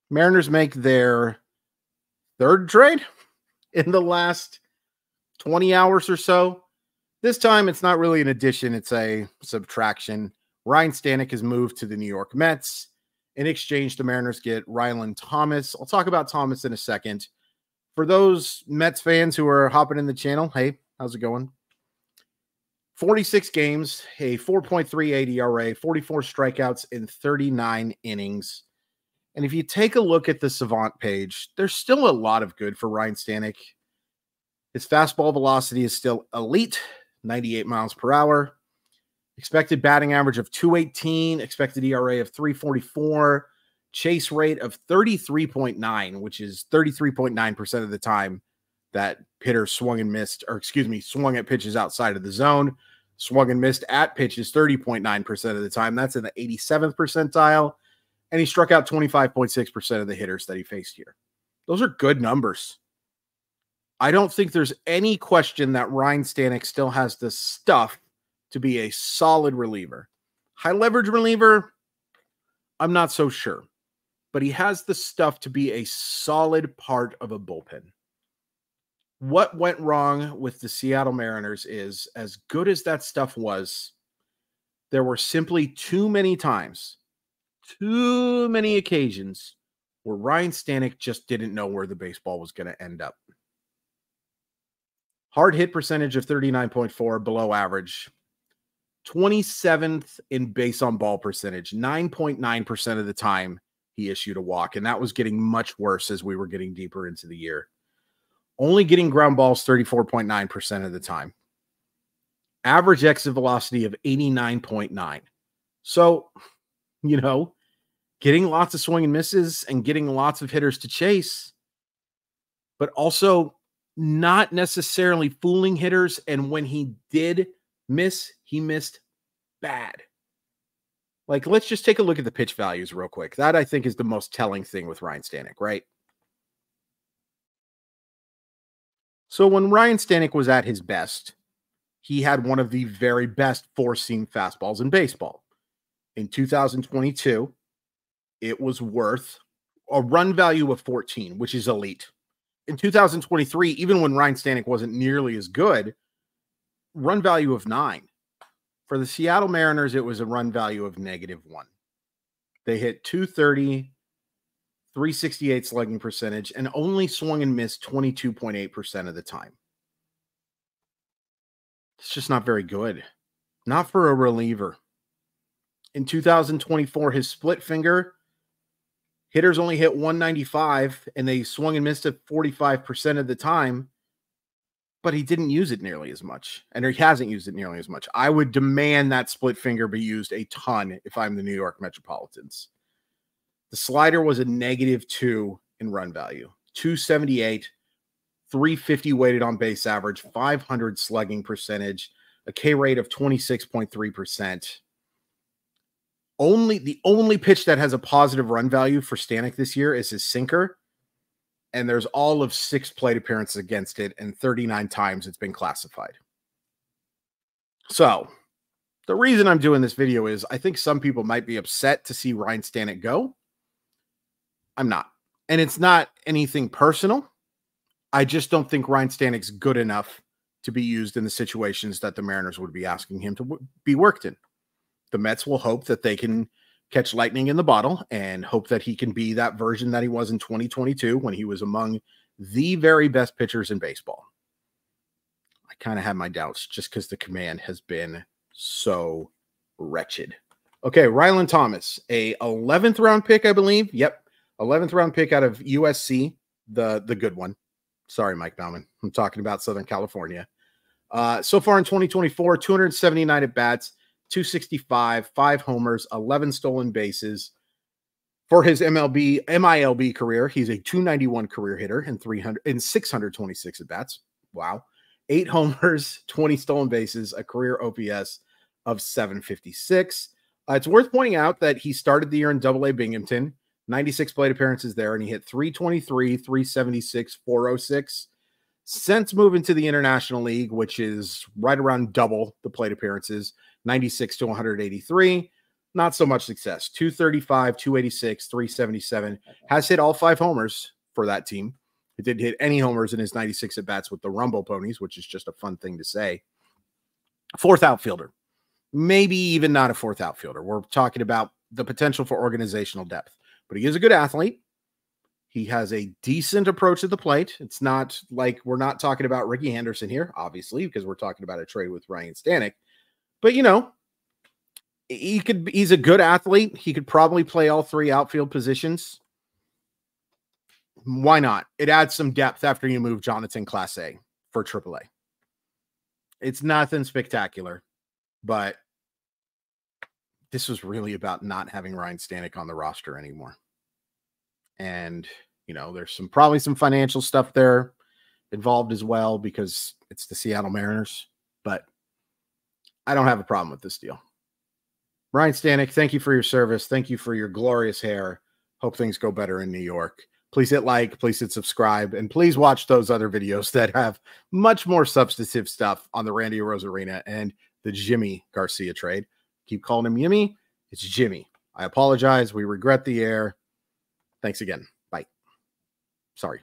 Mariners make their third trade in the last 20 hours or so. This time, it's not really an addition, it's a subtraction. Ryne Stanek has moved to the New York Mets. In exchange, the Mariners get Rhylan Thomas. I'll talk about Thomas in a second. For those Mets fans who are hopping in the channel, hey, how's it going? 46 games, a 4.38 ERA, 44 strikeouts in 39 innings. And if you take a look at the Savant page, there's still a lot of good for Ryne Stanek. His fastball velocity is still elite, 98 miles per hour. Expected batting average of 218, expected ERA of 3.44, chase rate of 33.9, which is 33.9% of the time that hitter swung and missed, or excuse me, swung at pitches outside of the zone, swung and missed at pitches 30.9% of the time. That's in the 87th percentile. And he struck out 25.6% of the hitters that he faced here. Those are good numbers. I don't think there's any question that Ryne Stanek still has the stuff to be a solid reliever. High leverage reliever, I'm not so sure. But he has the stuff to be a solid part of a bullpen. What went wrong with the Seattle Mariners is, as good as that stuff was, there were simply too many times, too many occasions where Ryne Stanek just didn't know where the baseball was going to end up. Hard hit percentage of 39.4, below average. 27th in base on ball percentage, 9.9% of the time he issued a walk, and that was getting much worse as we were getting deeper into the year. Only getting ground balls 34.9% of the time. Average exit velocity of 89.9. So, you know, getting lots of swing and misses and getting lots of hitters to chase, but also not necessarily fooling hitters. And when he did miss, he missed bad. Like, let's just take a look at the pitch values real quick. That, I think, is the most telling thing with Ryne Stanek, right? So when Ryne Stanek was at his best, he had one of the very best four-seam fastballs in baseball. In 2022, it was worth a run value of 14, which is elite. In 2023, even when Ryne Stanek wasn't nearly as good, run value of 9. For the Seattle Mariners, it was a run value of -1. They hit 230, 368 slugging percentage, and only swung and missed 22.8% of the time. It's just not very good. Not for a reliever. In 2024, his split finger, hitters only hit 195, and they swung and missed it 45% of the time, but he didn't use it nearly as much, and he hasn't used it nearly as much. I would demand that split finger be used a ton if I'm the New York Metropolitans. The slider was a -2 in run value, 278, 350 weighted on base average, 500 slugging percentage, a K rate of 26.3%. The only pitch that has a positive run value for Stanek this year is his sinker, and there's all of 6 plate appearances against it, and 39 times it's been classified. So the reason I'm doing this video is I think some people might be upset to see Ryne Stanek go. I'm not. And it's not anything personal. I just don't think Ryne Stanek's good enough to be used in the situations that the Mariners would be asking him to be worked in. The Mets will hope that they can catch lightning in the bottle and hope that he can be that version that he was in 2022 when he was among the very best pitchers in baseball. I kind of have my doubts just because the command has been so wretched. Okay, Rhylan Thomas, a 11th round pick, I believe. Yep, 11th round pick out of USC, the good one. Sorry, Mike Bauman. I'm talking about Southern California. So far in 2024, 279 at bats, 265, 5 homers, 11 stolen bases. For his MILB career, he's a 291 career hitter and 626 at bats. Wow. 8 homers, 20 stolen bases, a career OPS of 756. It's worth pointing out that he started the year in Double-A Binghamton, 96 plate appearances there, and he hit 323, 376, 406. Since moving to the International League, which is right around double the plate appearances, 96 to 183, not so much success. 235, 286, 377. Has hit all 5 homers for that team. It didn't hit any homers in his 96 at-bats with the Rumble Ponies, which is just a fun thing to say. 4th outfielder. Maybe even not a 4th outfielder. We're talking about the potential for organizational depth. But he is a good athlete. He has a decent approach at the plate. It's not like we're not talking about Ricky Henderson here, obviously, because we're talking about a trade with Ryne Stanek. But, you know, he's a good athlete. He could probably play all 3 outfield positions. Why not? It adds some depth after you move Jonathan Class A for AAA. It's nothing spectacular, but this was really about not having Ryne Stanek on the roster anymore. And, you know, there's probably some financial stuff there involved as well because it's the Seattle Mariners, but I don't have a problem with this deal. Ryne Stanek, thank you for your service. Thank you for your glorious hair. Hope things go better in New York. Please hit like, please hit subscribe, and please watch those other videos that have much more substantive stuff on the Randy Arozarena and the Yimi Garcia trade. Keep calling him Yimi. It's Jimmy. I apologize. We regret the air. Thanks again. Bye. Sorry.